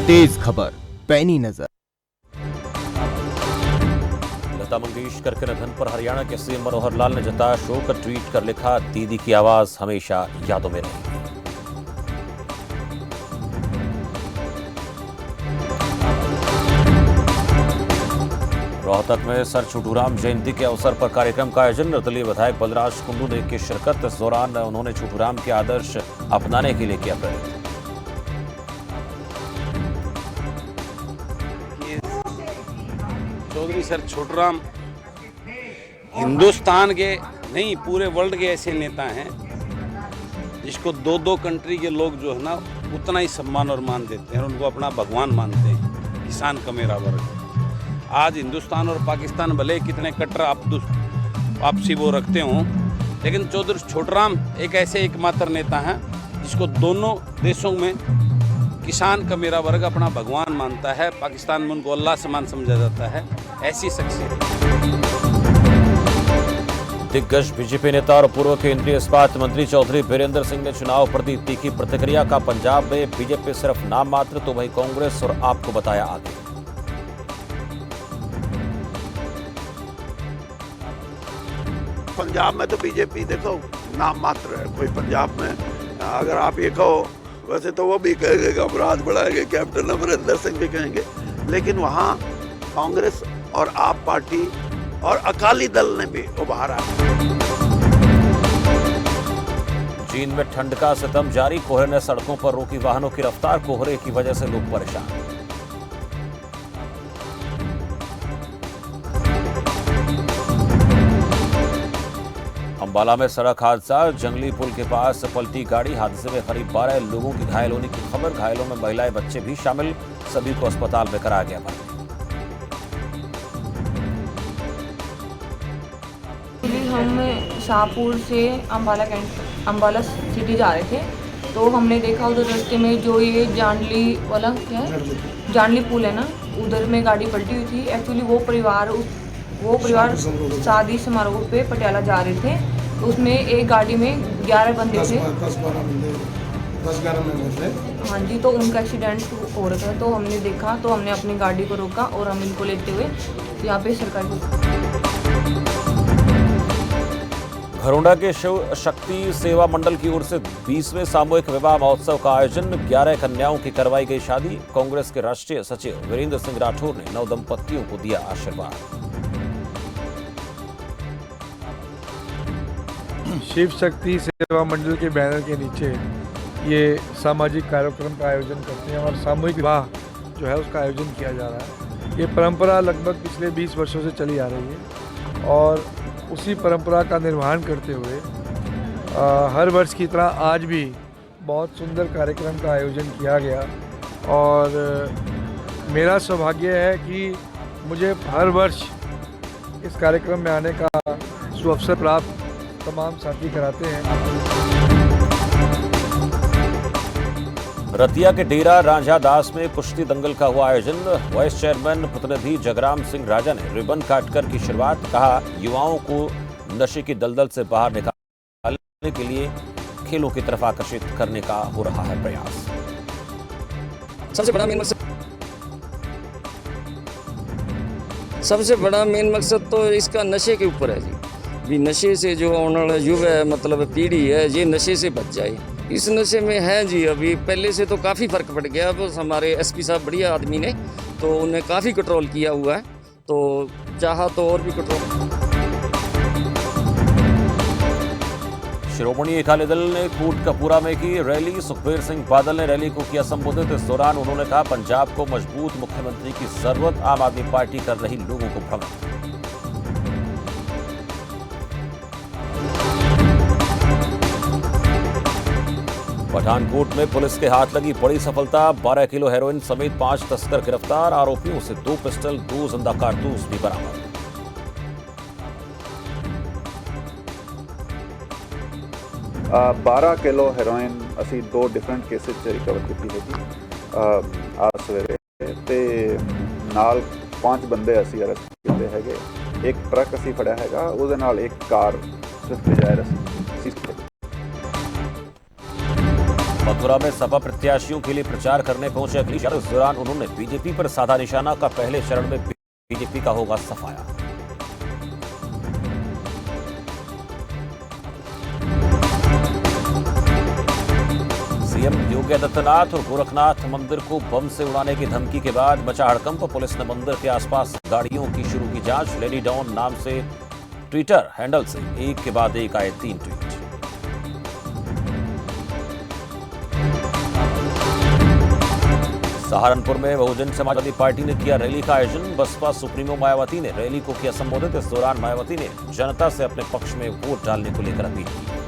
तेज खबर पैनी नजर। लता मंगेशकर के निधन पर हरियाणा के सीएम मनोहर लाल ने जताया शोक। ट्वीट कर लिखा, दीदी की आवाज हमेशा यादों में रहेगी। रोहतक में सर छोटूराम जयंती के अवसर पर कार्यक्रम का आयोजन। निर्दलीय विधायक बलराज कुंडू ने की शिरकत। इस दौरान उन्होंने छोटूराम के आदर्श अपनाने के लिए किया प्रेरित। चौधरी सर छोटूराम हिंदुस्तान के नहीं पूरे वर्ल्ड के ऐसे नेता हैं जिसको दो दो कंट्री के लोग जो है ना उतना ही सम्मान और मान देते हैं और उनको अपना भगवान मानते हैं। किसान का मेरा वर्ग। आज हिंदुस्तान और पाकिस्तान भले कितने कट्टर आपसी वो रखते हों, लेकिन चौधरी छोटूराम एक ऐसे एकमात्र नेता हैं जिसको दोनों देशों में किसान का मेरा वर्ग अपना भगवान मानता है। पाकिस्तान में उनको अल्लाह समान समझा जाता है। ऐसी शख्सियत। दिग्गज बीजेपी नेता और पूर्व केंद्रीय इस्पात मंत्री चौधरी बीरेंद्र सिंह ने चुनाव पर दी तीखी प्रतिक्रिया। का पंजाब में बीजेपी सिर्फ नाम मात्र, तो वही कांग्रेस और आपको बताया आगे। पंजाब में तो बीजेपी देखो नाम मात्र है। कोई पंजाब में अगर आप ये कहो, वैसे तो वो भी कहेंगे कि हम राज बढ़ाएंगे, कैप्टन अमरिंदर सिंह भी कहेंगे, लेकिन वहाँ कांग्रेस और आप पार्टी और अकाली दल ने भी उभारा। चीन में ठंड का सितम जारी। कोहरे ने सड़कों पर रोकी वाहनों की रफ्तार। कोहरे की वजह से लोग परेशान। अंबाला में सड़क हादसा। जंगली पुल के पास पलटी गाड़ी। हादसे में करीब 12 लोगों की घायल होने की खबर। घायलों में महिलाएं, बच्चे भी शामिल। सभी को अस्पताल में कराया गया भर्ती। हम शाहपुर से अंबाला सिटी जा रहे थे, तो हमने देखा उधर रास्ते में जो ये जांडली वाला क्या है, जांडली पुल है ना, उधर में गाड़ी पलटी हुई थी। एक्चुअली वो परिवार शादी समारोह पे पटियाला जा रहे थे, तो उसमें एक गाड़ी में 11 बंदे थे। 10-11 मेंबर थे। हाँ जी, तो उनका एक्सीडेंट हो रखा है। तो हमने देखा, तो हमने अपनी गाड़ी को रोका और हम इनको लेते हुए यहाँ पे सरकारी। घरोंडा के शिव शक्ति सेवा मंडल की ओर से 20वें सामूहिक विवाह महोत्सव का आयोजन। 11 कन्याओं की करवाई गई शादी। कांग्रेस के राष्ट्रीय सचिव वीरेंद्र सिंह राठौर ने नव दंपतियों को दिया आशीर्वाद। शिव शक्ति सेवा मंडल के बैनर के नीचे ये सामाजिक कार्यक्रम का आयोजन करते हैं और सामूहिक विवाह जो है उसका आयोजन किया जा रहा है। ये परंपरा लगभग पिछले 20 वर्षों से चली आ रही है और उसी परंपरा का निर्वहन करते हुए हर वर्ष की तरह आज भी बहुत सुंदर कार्यक्रम का आयोजन किया गया। और मेरा सौभाग्य है कि मुझे हर वर्ष इस कार्यक्रम में आने का सुअवसर प्राप्त तमाम साथी कराते हैं। रतिया के डेरा रांझा दास में कुश्ती दंगल का हुआ आयोजन। वाइस चेयरमैन प्रतिनिधि जगराम सिंह राजा ने रिबन काटकर की शुरुआत। कहा, युवाओं को नशे की दलदल से बाहर निकालने के लिए खेलों की तरफ आकर्षित करने का हो रहा है प्रयास। सबसे बड़ा मेन मकसद तो इसका नशे के ऊपर है जी। भी नशे से जो आने वाला युवा है, मतलब पीढ़ी है, ये नशे से बच जाए। इस नशे में है जी, अभी पहले से तो काफ़ी फ़र्क पड़ गया। बस हमारे एसपी साहब बढ़िया आदमी ने तो उन्हें काफ़ी कंट्रोल किया हुआ है, तो चाहा तो और भी कंट्रोल। श्रोमणी अकाली दल ने कोटकपूरा में की रैली। सुखबीर सिंह बादल ने रैली को किया संबोधित। इस दौरान उन्होंने कहा, पंजाब को मजबूत मुख्यमंत्री की जरूरत। आम आदमी पार्टी कर रही लोगों को भ्रमित। पठानकोट में पुलिस के हाथ लगी बड़ी सफलता। 12 किलो हेरोइन समेत 5 तस्कर गिरफ्तार। आरोपियों से 2 पिस्टल, 2 जिंदा कारतूस भी बरामद। 12 किलो हेरोइन असी 2 डिफरेंट केसेस च रिकवर की हैगी आज सवेरे ते नाल 5 बंदे असी अरेस्ट किए हैगे। एक ट्रक असी फड़िया हैगा, उसदे नाल एक कार स्विफ्ट डिजायर असी मथुरा में सपा प्रत्याशियों के लिए प्रचार करने पहुंचे अखिलेश यादव। इस दौरान उन्होंने बीजेपी पर साधा निशाना का पहले चरण में बीजेपी का होगा सफाया। सीएम योगी आदित्यनाथ और गोरखनाथ मंदिर को बम से उड़ाने की धमकी के बाद मचा हड़कंप। पुलिस ने मंदिर के आसपास गाड़ियों की शुरू की जांच। लेडी डॉन नाम से ट्विटर हैंडल से एक के बाद एक आए 3 ट्वीट। सहारनपुर में बहुजन समाजवादी पार्टी ने किया रैली का आयोजन। बसपा सुप्रीमो मायावती ने रैली को किया संबोधित। इस दौरान मायावती ने जनता से अपने पक्ष में वोट डालने को लेकर अपील की।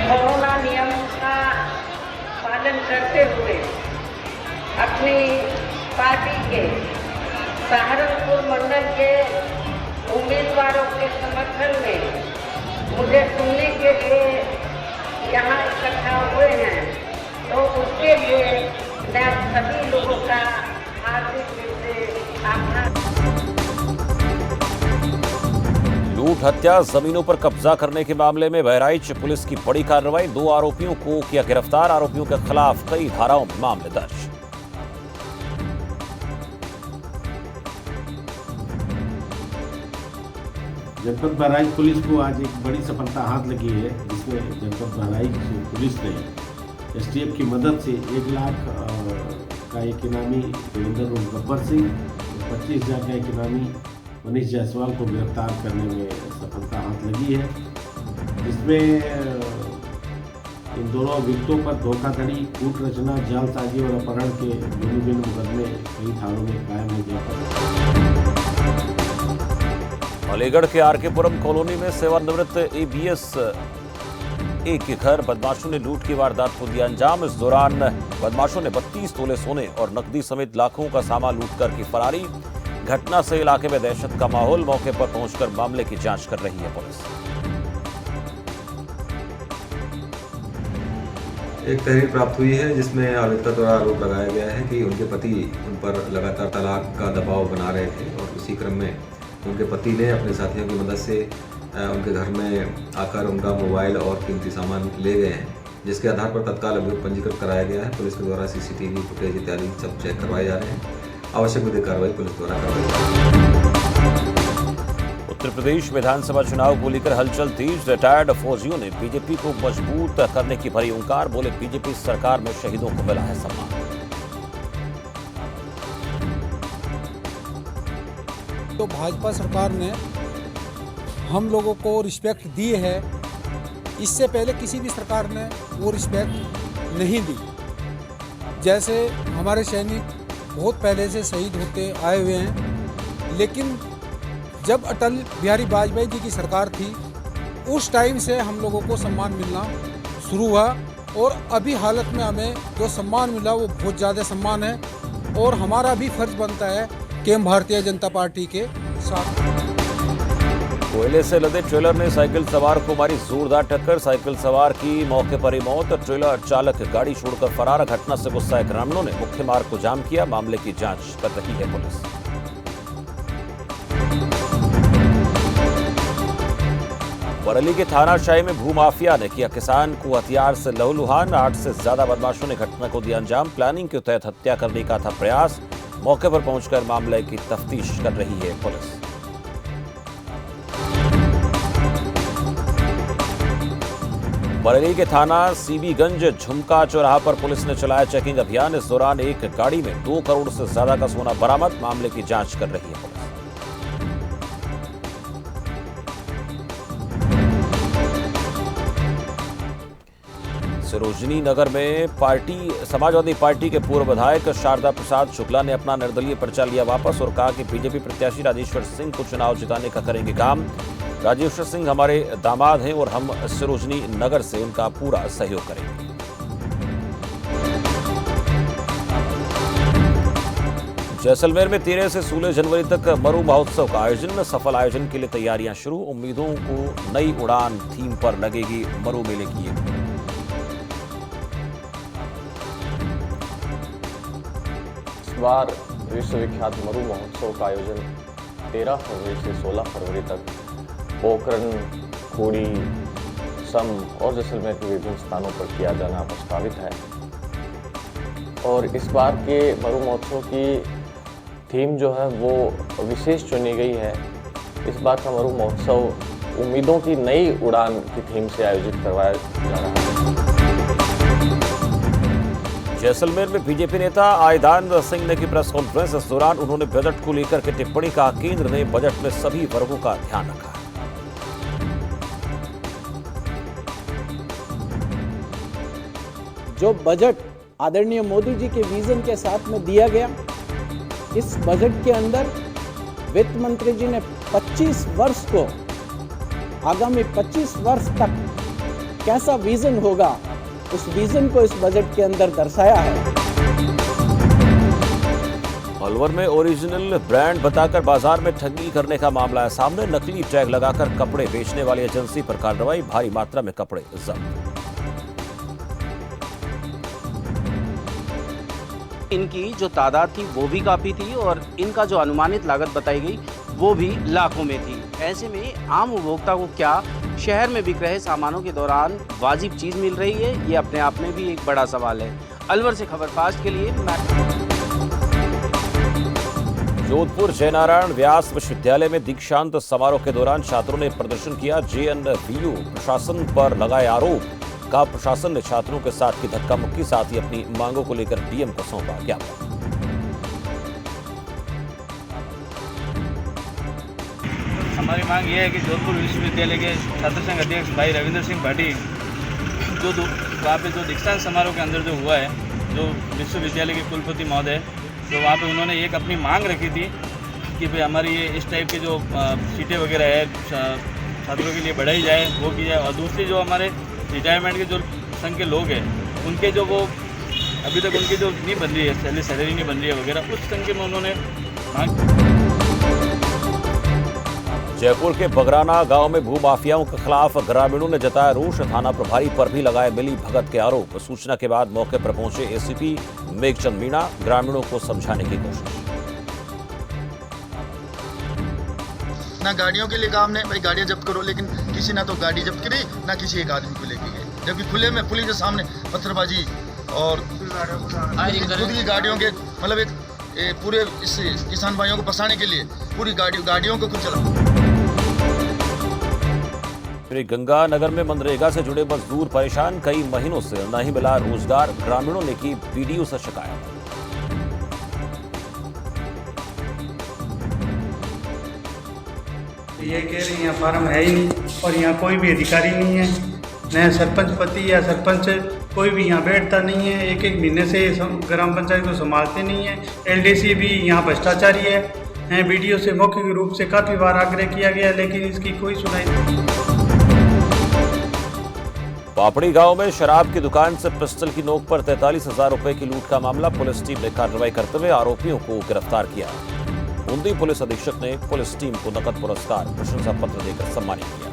कोरोना नियम का पालन करते हुए अपनी पार्टी के सहारनपुर मंडल के उम्मीदवारों के समर्थन में मुझे सुनने के लिए यहाँ इकट्ठा हुए हैं, तो उसके लिए मैं सभी लोगों का हार्दिक रूप से आभार। लूट, हत्या, जमीनों पर कब्जा करने के मामले में बहराइच पुलिस की बड़ी कार्रवाई। 2 आरोपियों को किया गिरफ्तार। आरोपियों के खिलाफ कई धाराओं में मामले दर्ज। जनपद बहराइच पुलिस को आज एक बड़ी सफलता हाथ लगी है, जिसमें जनपद बहराइच पुलिस ने एसटीएफ की मदद से 1 लाख का एक इनामी देवेंद्र उर्फ गब्बर सिंह और 25,000 का एक इनामी मनीष जायसवाल को गिरफ्तार करने में सफलता हाथ लगी है, जिसमें इन दोनों अभियुक्तों पर धोखाधड़ी, कूट रचना, जालसाजी और अपहरण के भिन्न मुकदमे कई थानों में कायम है। अलीगढ़ के आरकेपुरम कॉलोनी में सेवानिवृत्त एबीएस के घर बदमाशों ने लूट की वारदात को दिया अंजाम। इस दौरान बदमाशों ने 32 तोले सोने और नकदी समेत लाखों का सामान लूटकर की फरारी। घटना से इलाके में दहशत का माहौल। मौके पर पहुंचकर मामले की जांच कर रही है पुलिस। एक तहरीर प्राप्त हुई है जिसमें आरोपिता द्वारा आरोप लगाया गया है कि उनके पति उन पर लगातार तलाक का दबाव बना रहे थे और इसी क्रम में उनके पति ने अपने साथियों की मदद से उनके घर में आकर उनका मोबाइल और कीमती सामान ले गए हैं, जिसके आधार पर तत्काल अभियोग पंजीकृत कराया गया है। पुलिस के द्वारा सीसीटीवी फुटेज इत्यादि सब चेक करवाए जा रहे हैं। आवश्यक विधिक कार्रवाई पुलिस द्वारा करवाई जा रही है। उत्तर प्रदेश विधानसभा चुनाव को लेकर हलचल तेज। रिटायर्ड फौजियों ने बीजेपी को मजबूत करने की भरी हुंकार। बोले, बीजेपी सरकार में शहीदों को मिला है सम्मान। तो भाजपा सरकार ने हम लोगों को रिस्पेक्ट दी है, इससे पहले किसी भी सरकार ने वो रिस्पेक्ट नहीं दी। जैसे हमारे सैनिक बहुत पहले से शहीद होते आए हुए हैं, लेकिन जब अटल बिहारी वाजपेयी जी की सरकार थी उस टाइम से हम लोगों को सम्मान मिलना शुरू हुआ और अभी हालत में हमें जो सम्मान मिला वो बहुत ज़्यादा सम्मान है और हमारा भी फर्ज बनता है कि हम भारतीय जनता पार्टी के साथ। कोयले से लदे ट्रेलर ने साइकिल सवार को मारी जोरदार टक्कर। साइकिल सवार की मौके पर ही मौत। ट्रेलर चालक गाड़ी छोड़कर फरार। घटना से गुस्साए ग्रामीणों ने मुख्य मार्ग को जाम किया। मामले की जांच कर रही है पुलिस। बरेली के थानाशाही में भूमाफिया ने किया किसान को हथियार से लहूलुहान। 8 से ज्यादा बदमाशों ने घटना को दिया अंजाम। प्लानिंग के तहत हत्या करने का था प्रयास। मौके पर पहुंचकर मामले की तफ्तीश कर रही है पुलिस। बरेली के थाना सीबीगंज झुमका चौराहा पर पुलिस ने चलाया चेकिंग अभियान। इस दौरान एक गाड़ी में 2 करोड़ से ज्यादा का सोना बरामद। मामले की जांच कर रही है पुलिस। सरोजनी नगर में समाजवादी पार्टी के पूर्व विधायक शारदा प्रसाद शुक्ला ने अपना निर्दलीय पर्चा लिया वापस और कहा कि बीजेपी प्रत्याशी राजेश्वर सिंह को चुनाव जिताने का करेंगे काम। राजेश्वर सिंह हमारे दामाद हैं और हम सरोजनी नगर से उनका पूरा सहयोग करेंगे। जैसलमेर में 13 से 16 जनवरी तक मरु महोत्सव का आयोजन। सफल आयोजन के लिए तैयारियां शुरू। उम्मीदों को नई उड़ान थीम पर लगेगी मरु मेले की ये। इस बार विश्वविख्यात मरु महोत्सव का आयोजन 13 फरवरी से 16 फरवरी तक पोखरण खोड़ी, सम और जैसलमेर के विभिन्न स्थानों पर किया जाना प्रस्तावित है। और इस बार के मरु महोत्सव की थीम जो है वो विशेष चुनी गई है। इस बार का मरु महोत्सव उम्मीदों की नई उड़ान की थीम से आयोजित करवाया जा रहा है। जैसलमेर में बीजेपी नेता आयदान सिंह ने की प्रेस कॉन्फ्रेंस। इस दौरान उन्होंने बजट को लेकर के टिप्पणी कहा, केंद्र ने बजट में सभी वर्गों का ध्यान रखा है। जो बजट आदरणीय मोदी जी के विजन के साथ में दिया गया, इस बजट के अंदर वित्त मंत्री जी ने 25 वर्ष को, आगामी 25 वर्ष तक कैसा विजन होगा, उस विजन को इस बजट के अंदर दर्शाया है। अलवर में ओरिजिनल ब्रांड बताकर बाजार में ठगी करने का मामला है सामने। नकली टैग लगाकर कपड़े बेचने वाली एजेंसी पर कार्रवाई, भारी मात्रा में कपड़े जब्त। इनकी जो तादाद थी वो भी काफ़ी थी और इनका जो अनुमानित लागत बताई गई वो भी लाखों में थी। ऐसे में आम उपभोक्ता को क्या शहर में बिक रहे सामानों के दौरान वाजिब चीज़ मिल रही है, ये अपने आप में भी एक बड़ा सवाल है। अलवर से खबर फास्ट के लिए जोधपुर जयनारायण व्यास विश्वविद्यालय में दीक्षांत समारोह के दौरान छात्रों ने प्रदर्शन किया। जेएनवीयू प्रशासन पर लगाए आरोप का प्रशासन ने छात्रों के साथ की धक्का मुक्की, साथ ही अपनी मांगों को लेकर डीएम को सौंपा ज्ञापन। हमारी मांग ये है कि जोधपुर विश्वविद्यालय के छात्र संघ अध्यक्ष भाई रविंद्र सिंह भाटी जो वहाँ पे जो दीक्षांत समारोह के अंदर जो हुआ है, जो विश्वविद्यालय के कुलपति महोदय, तो वहाँ पे उन्होंने एक अपनी मांग रखी थी कि भाई हमारी ये इस टाइप के जो सीटें वगैरह है छात्रों के लिए बढ़ाई जाए, वो की जाए। और दूसरी जो हमारे रिटायरमेंट के जो संघ के लोग हैं उनके जो वो अभी तक उनकी जो नहीं बन रही है, सैलरी नहीं बन रही है वगैरह, उस संघ में उन्होंने मांग। जयपुर के बगराना गांव में भूमाफियाओं के खिलाफ ग्रामीणों ने जताया रोष। थाना प्रभारी पर भी लगाए मिली भगत के आरोप। सूचना के बाद मौके पर पहुंचे एसीपी मेघचंद मीणा, ग्रामीणों को समझाने की कोशिश। ना गाड़ियों के लिए काम ने भाई गाड़ियां जब्त करो, लेकिन किसी ना तो गाड़ी जब्त करी ना किसी एक आदमी को लेके गए, जबकि खुले में पुलिस के सामने पत्थरबाजी और खुद की गाड़ियों के मतलब एक पूरे इस किसान भाइयों को फंसाने के लिए पूरी गाड़ियों को कुछ चला। श्री गंगानगर में मनरेगा से जुड़े मजदूर परेशान, कई महीनों से नहीं मिला रोजगार। ग्रामीणों ने की बीडीओ से शिकायत। ये कह रही हैं यहाँ फार्म है ही नहीं और यहाँ कोई भी अधिकारी नहीं है, न सरपंच पति या सरपंच कोई भी यहाँ बैठता नहीं है। एक एक महीने से ग्राम पंचायत को संभालते नहीं है। एलडीसी भी यहाँ भ्रष्टाचारी है। बीडीओ से मौखिक रूप से काफ़ी बार आग्रह किया गया, लेकिन इसकी कोई सुनाई नहीं। पापड़ी गांव में शराब की दुकान से पिस्टल की नोक पर 43,000 रुपए की लूट का मामला। पुलिस टीम ने कार्रवाई करते हुए आरोपियों को गिरफ्तार किया। बूंदी पुलिस अधीक्षक ने पुलिस टीम को नकद पुरस्कार प्रशंसा पत्र देकर सम्मानित किया।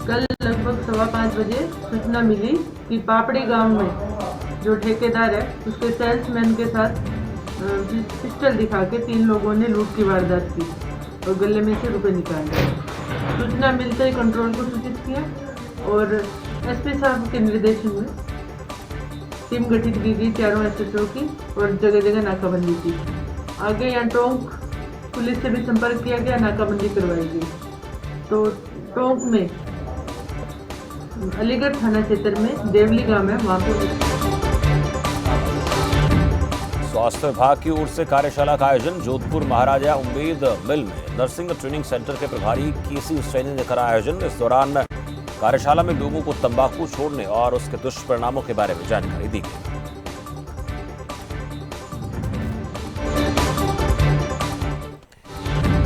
कल लगभग 5:15 बजे सूचना मिली कि पापड़ी गांव में जो ठेकेदार है उसके सेल्समैन के साथ पिस्टल दिखा के 3 लोगों ने लूट की वारदात की और गले में से रुपए निकाले। सूचना मिलते ही कंट्रोल को सूचित किया और एसपी साहब के निर्देशन में टीम गठित की गई, चारों एसएचओ की, और जगह जगह नाकाबंदी की। आगे यहाँ टोंक पुलिस से भी संपर्क किया गया, नाकाबंदी करवाई गई। तो टोंक में अलीगढ़ थाना क्षेत्र में देवली गांव है, वहाँ पे स्वास्थ्य विभाग की ओर से कार्यशाला का आयोजन। जोधपुर महाराजा उम्मेद मिल में नर्सिंग ट्रेनिंग सेंटर के प्रभारी केसी सैनी ने करा आयोजन। इस दौरान कार्यशाला में लोगों को तंबाकू छोड़ने और उसके दुष्परिणामों के बारे में जानकारी दी गई।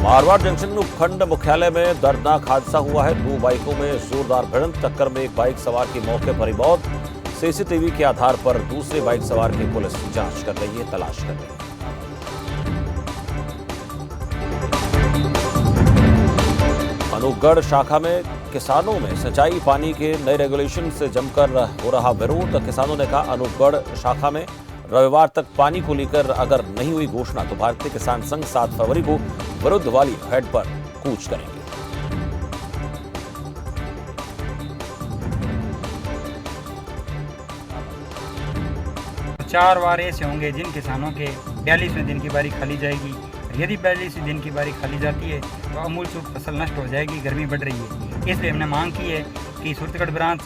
मारवाड़ जंक्शन उपखंड मुख्यालय में दर्दनाक हादसा हुआ है। 2 बाइकों में जोरदार भिड़ंत, टक्कर में एक बाइक सवार की मौके पर ही मौत। सीसीटीवी के आधार पर दूसरे बाइक सवार की पुलिस जांच कर रही है, तलाश कर रही है। अनूपगढ़ शाखा में किसानों में सिंचाई पानी के नए रेगुलेशन से जमकर हो रहा विरोध। किसानों ने कहा अनूपगढ़ शाखा में रविवार तक पानी को लेकर अगर नहीं हुई घोषणा तो भारतीय किसान संघ 7 फरवरी को विरुद्ध वाली हेड पर कूच करेंगे। चार वार ऐसे होंगे जिन किसानों के 42वें दिन की बारी खाली जाएगी। यदि 42वें दिन की बारी खाली जाती है तो अमूल चूक फसल नष्ट हो जाएगी, गर्मी बढ़ रही है। इसलिए हमने मांग की है कि सूरतगढ़ ब्रांच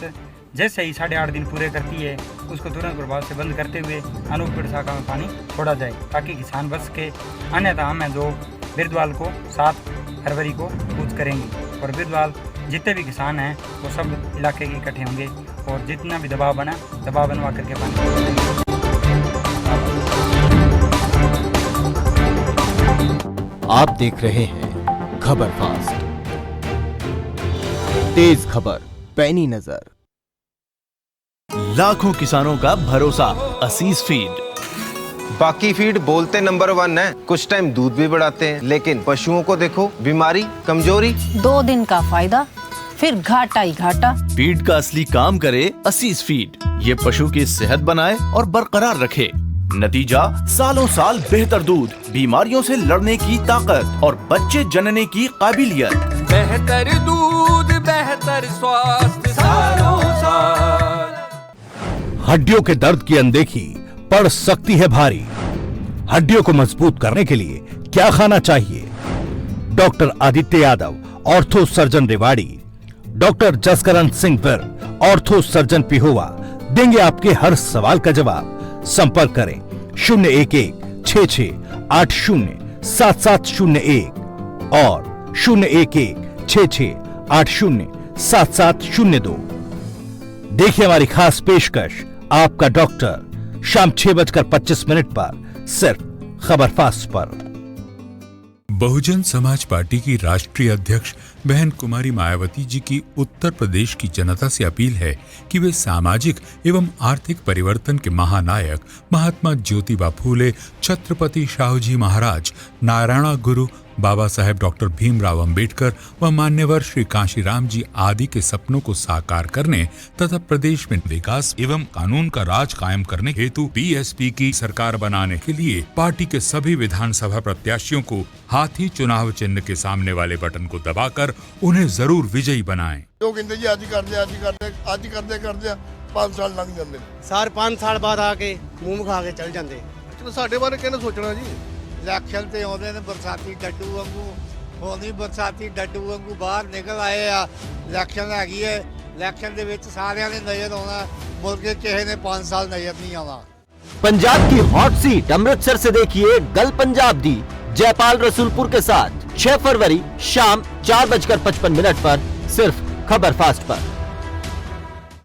जैसे ही 8.5 दिन पूरे करती है उसको तुरंत प्रभाव से बंद करते हुए अनूपगढ़ शाखा में पानी छोड़ा जाए ताकि किसान बच सके। अन्यथा हम जो बिरदवाल को 7 फरवरी को कूच करेंगे और बिरदवाल जितने भी किसान हैं वो सब इलाके के इकट्ठे होंगे और जितना भी दबाव बनवा करके पानी। आप देख रहे हैं खबर फास्ट, तेज खबर, पैनी नजर। लाखों किसानों का भरोसा असीस फीड। बाकी फीड बोलते नंबर 1 है, कुछ टाइम दूध भी बढ़ाते हैं, लेकिन पशुओं को देखो बीमारी, कमजोरी। 2 दिन का फायदा फिर घाटा ही घाटा। फीड का असली काम करे असीस फीड। ये पशु की सेहत बनाए और बरकरार रखे। नतीजा सालों साल बेहतर दूध, बीमारियों से लड़ने की ताकत और बच्चे जनने की काबिलियत। बेहतर दूध, बेहतर स्वास्थ्य सालों साल। हड्डियों के दर्द की अनदेखी पड़ सकती है भारी। हड्डियों को मजबूत करने के लिए क्या खाना चाहिए? Doctor Aditya Yadav, ortho surgeon Rewari, doctor Jaskaran Singh Virk, ortho surgeon Pehowa देंगे आपके हर सवाल का जवाब। संपर्क करें 011-6680-7701 और 011-6680-7702। देखिए हमारी खास पेशकश, आपका डॉक्टर, शाम 6:25 पर सिर्फ खबर फास्ट पर। बहुजन समाज पार्टी की राष्ट्रीय अध्यक्ष बहन कुमारी मायावती जी की उत्तर प्रदेश की जनता से अपील है कि वे सामाजिक एवं आर्थिक परिवर्तन के महानायक महात्मा ज्योतिबा फूले, छत्रपति शाहूजी महाराज, नारायण गुरु, बाबा साहेब डॉक्टर भीमराव अंबेडकर व मान्यवर श्री कांशीराम जी आदि के सपनों को साकार करने तथा प्रदेश में विकास एवं कानून का राज कायम करने हेतु बीएसपी की सरकार बनाने के लिए पार्टी के सभी विधानसभा प्रत्याशियों को हाथी चुनाव चिन्ह के सामने वाले बटन को दबाकर उन्हें जरूर विजयी बनाएं। लोग कहते जी आज करते 5 साल लंघ जाते सर 5 साल बाद आके मुंह खा के चल जाते। चलो साडे बारे कहना सोचना जी। इलेक्शन ते आउंदे ने बरसाती डड्डू वांगू, होनी बरसाती डड्डू वांगू बाहर निकल आए आ। इलेक्शन हैगी है, इलेक्शन दे विच सारियां ने नजर आउणा, मुड़ के किसी ने 5 साल नजर नहीं आना। पंजाब की हॉट सीट अमृतसर से देखिए गल पंजाब दी जयपाल रसूलपुर के साथ 6 फरवरी शाम 4:55 पर सिर्फ खबर फास्ट पर।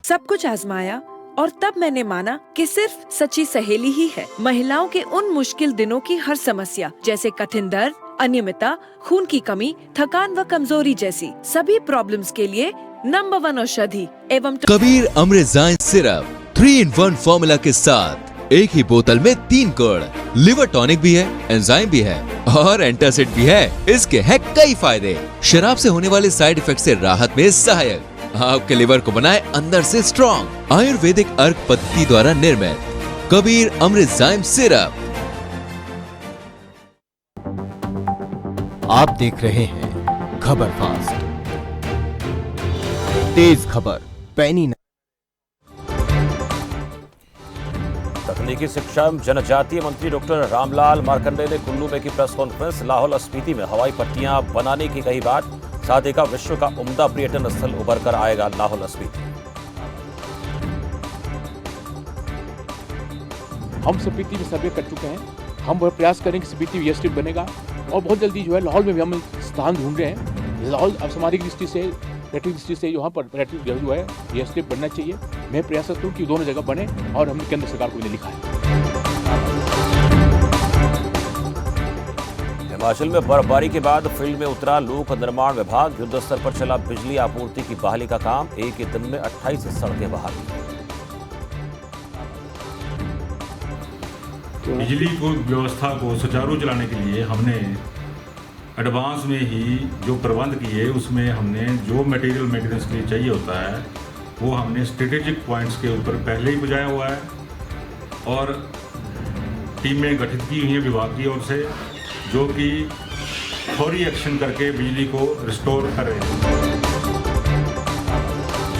सब कुछ आजमाया और तब मैंने माना कि सिर्फ सच्ची सहेली ही है महिलाओं के उन मुश्किल दिनों की हर समस्या, जैसे कठिन दर्द, अनियमितता, खून की कमी, थकान व कमजोरी जैसी सभी प्रॉब्लम्स के लिए नंबर 1 औषधि एवं कबीर अमृतजाइम सिरप 3-in-1 फॉर्मूला के साथ एक ही बोतल में 3 गुण, लिवर टॉनिक भी है, एंजाइम भी है और एंटासिड भी है। इसके हैं कई फायदे। शराब से होने वाले साइड इफेक्ट से राहत में सहायक, आपके लिवर को बनाए अंदर से स्ट्रॉन्ग। आयुर्वेदिक अर्क पद्धति द्वारा निर्मित कबीर अमृतजाइम सिरप। आप देख रहे हैं खबर फास्ट, तेज खबर, पैनी नजर। तकनीकी शिक्षा एवं जनजातीय मंत्री डॉक्टर रामलाल मार्कंडे ने कुल्लू में की प्रेस कॉन्फ्रेंस। लाहौल स्पीति में हवाई पट्टियां बनाने की कही बात, साथ ही कहा विश्व का उम्दा पर्यटन स्थल उभर कर आएगा लाहौल स्पीति। हम स्पीति में सर्वे कर चुके हैं, हम वह प्रयास करें कि स्पीति एयरस्ट्रिप बनेगा और बहुत जल्दी जो है लाहौल में भी हम स्थान ढूंढ रहे हैं। लाहौल अब सामरिक दृष्टि से, पर्यटन दृष्टि से यहाँ पर पर्यटन जो है एयरस्ट्रिप बनना चाहिए। मैं प्रयासरत हूँ कि दोनों जगह बने और हमने केंद्र सरकार को लिखा है। हिमाचल में बर्फबारी के बाद फील्ड में उतरा लोक निर्माण विभाग। युद्ध स्तर पर चला बिजली आपूर्ति की बहाली का काम। एक ही दिन में 28 सड़कें बहाल। बिजली को व्यवस्था को सुचारू चलाने के लिए हमने एडवांस में ही जो प्रबंध किए, उसमें हमने जो मटेरियल मेंटेनेंस के लिए चाहिए होता है वो हमने स्ट्रेटेजिक पॉइंट्स के ऊपर पहले ही बुझाया हुआ है और टीमें गठित की हुई हैं विभाग की ओर से, जो कि फौरी एक्शन करके बिजली को रिस्टोर कर रहे हैं।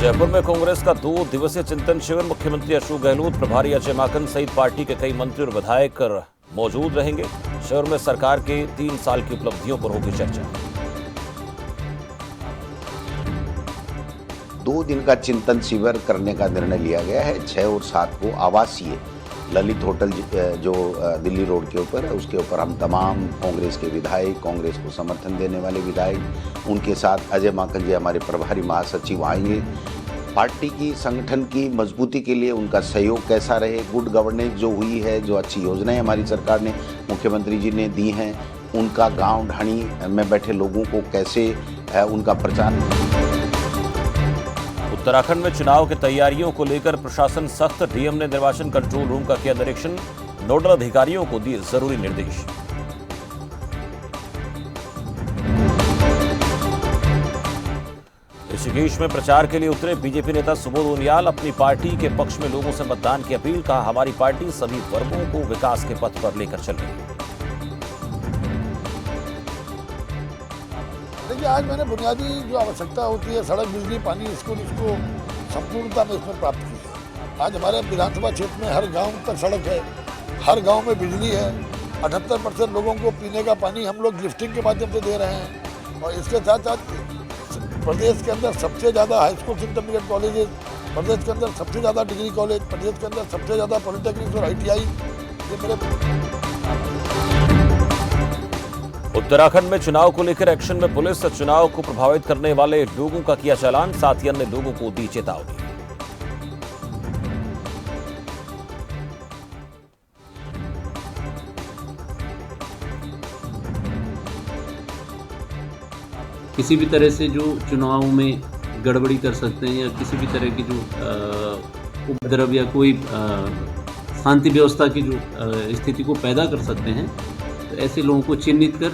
जयपुर में कांग्रेस का 2 दिवसीय चिंतन शिविर, मुख्यमंत्री अशोक गहलोत, प्रभारी अजय माकन सहित पार्टी के कई मंत्री और विधायक मौजूद रहेंगे। शिविर में सरकार के 3 साल की उपलब्धियों पर होगी चर्चा। 2 दिन का चिंतन शिविर करने का निर्णय लिया गया है। 6 और 7 को आवासीय ललित होटल जो दिल्ली रोड के ऊपर है, उसके ऊपर हम तमाम कांग्रेस के विधायक, कांग्रेस को समर्थन देने वाले विधायक, उनके साथ अजय माकन जी हमारे प्रभारी महासचिव आएंगे। पार्टी की संगठन की मजबूती के लिए उनका सहयोग कैसा रहे, गुड गवर्नेंस जो हुई है, जो अच्छी योजनाएं हमारी सरकार ने, मुख्यमंत्री जी ने दी हैं, उनका गांव ढाणी में बैठे लोगों को कैसे उनका प्रचार। उत्तराखंड में चुनाव की तैयारियों को लेकर प्रशासन सख्त, डीएम ने निर्वाचन कंट्रोल रूम का किया निरीक्षण, नोडल अधिकारियों को दिए जरूरी निर्देश। ऋषिकेश में प्रचार के लिए उतरे बीजेपी नेता सुबोध उनियाल, अपनी पार्टी के पक्ष में लोगों से मतदान की अपील, कहा हमारी पार्टी सभी वर्गों को विकास के पथ पर लेकर चल रही है। देखिए, आज मैंने बुनियादी जो आवश्यकता होती है, सड़क, बिजली, पानी, स्कूल, इसको संपूर्णता में इसमें प्राप्त की है। आज हमारे विधानसभा क्षेत्र में हर गांव तक सड़क है, हर गांव में बिजली है, 78% लोगों को पीने का पानी हम लोग लिफ्टिंग के माध्यम से दे रहे हैं। और इसके साथ साथ प्रदेश के अंदर सबसे ज़्यादा हाई स्कूल इंटरमीडिएट कॉलेजेस, प्रदेश के अंदर सबसे ज़्यादा डिग्री कॉलेज, प्रदेश के अंदर सबसे ज़्यादा पॉलिटेक्निक और ITI, ये मेरे। उत्तराखंड में चुनाव को लेकर एक्शन में पुलिस, चुनाव को प्रभावित करने वाले लोगों का किया चालान, साथ ही अन्य लोगों को दी चेतावनी। किसी भी तरह से जो चुनाव में गड़बड़ी कर सकते हैं या किसी भी तरह की जो उपद्रव या कोई शांति व्यवस्था की जो स्थिति को पैदा कर सकते हैं, तो ऐसे लोगों को चिन्हित कर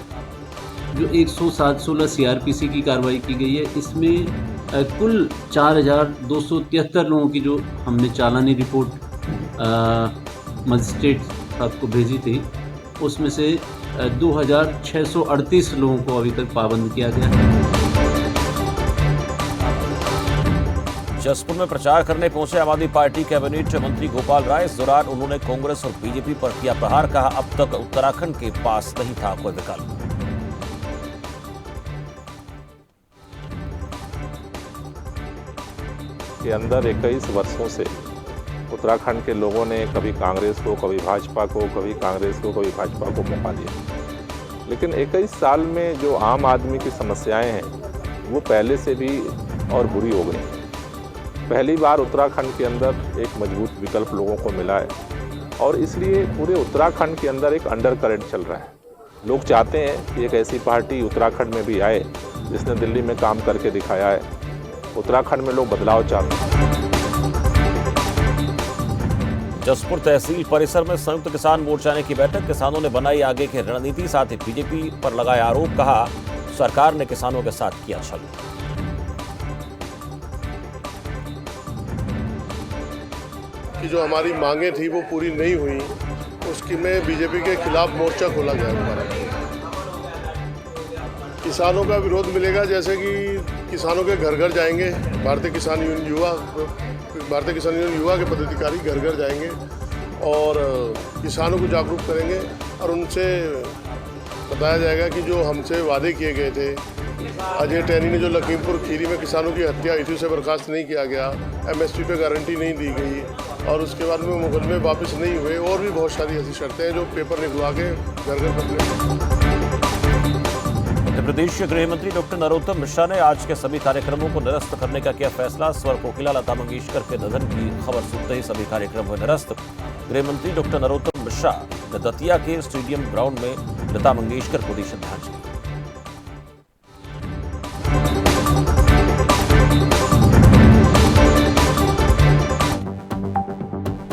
जो 116 CRPC की कार्रवाई की गई है, इसमें कुल 4273 लोगों की जो हमने चालानी रिपोर्ट मजिस्ट्रेट साहब को भेजी थी, उसमें से 2638 लोगों को अभी तक पाबंद किया गया है। जसपुर में प्रचार करने पहुंचे आम आदमी पार्टी कैबिनेट मंत्री गोपाल राय, इस दौरान उन्होंने कांग्रेस और बीजेपी पर किया प्रहार, कहा अब तक उत्तराखंड के पास नहीं था कोई विकल्प। के अंदर 21 वर्षों से उत्तराखंड के लोगों ने कभी कांग्रेस को, कभी भाजपा को, कभी कांग्रेस को, कभी भाजपा को मौका दिया, लेकिन 21 साल में जो आम आदमी की समस्याएं हैं वो पहले से भी और बुरी हो गई। पहली बार उत्तराखंड के अंदर एक मजबूत विकल्प लोगों को मिला है और इसलिए पूरे उत्तराखंड के अंदर एक अंडर करंट चल रहा है। लोग चाहते हैं कि एक ऐसी पार्टी उत्तराखंड में भी आए जिसने दिल्ली में काम करके दिखाया है। उत्तराखंड में लोग बदलाव चाहते हैं। जसपुर तहसील परिसर में संयुक्त किसान मोर्चा की बैठक, किसानों ने बनाई आगे की रणनीति, साथ ही बीजेपी पर लगाया आरोप, कहा सरकार ने किसानों के साथ किया छल। कि जो हमारी मांगे थी वो पूरी नहीं हुई, उसकी में बीजेपी के खिलाफ मोर्चा खोला गया हमारा। किसानों का विरोध मिलेगा, जैसे कि किसानों के घर घर जाएंगे, भारतीय किसान यूनियन युवा के पदाधिकारी घर घर जाएंगे और किसानों को जागरूक करेंगे और उनसे बताया जाएगा कि जो हमसे वादे किए गए थे, अजय टैनी ने जो लखीमपुर खीरी में किसानों की हत्या इसी से बर्खास्त नहीं किया गया, MSP पे गारंटी नहीं दी गई और उसके बाद में मुकदमे वापस नहीं हुए, और भी बहुत सारी ऐसी शर्तें हैं जो पेपर निकलवा के घर घर कंप्लेंट। मध्य प्रदेश के गृह मंत्री डॉक्टर नरोत्तम मिश्रा ने आज के सभी कार्यक्रमों को निरस्त करने का किया फैसला। स्वर कोकिला लता मंगेशकर के निधन की खबर सुनते ही सभी कार्यक्रम हुए निरस्त। गृह मंत्री डॉक्टर नरोत्तम मिश्रा ने दतिया के स्टेडियम ग्राउंड में लता मंगेशकर को दी श्रद्धांजलि।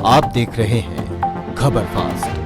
आप देख रहे हैं खबर फास्ट।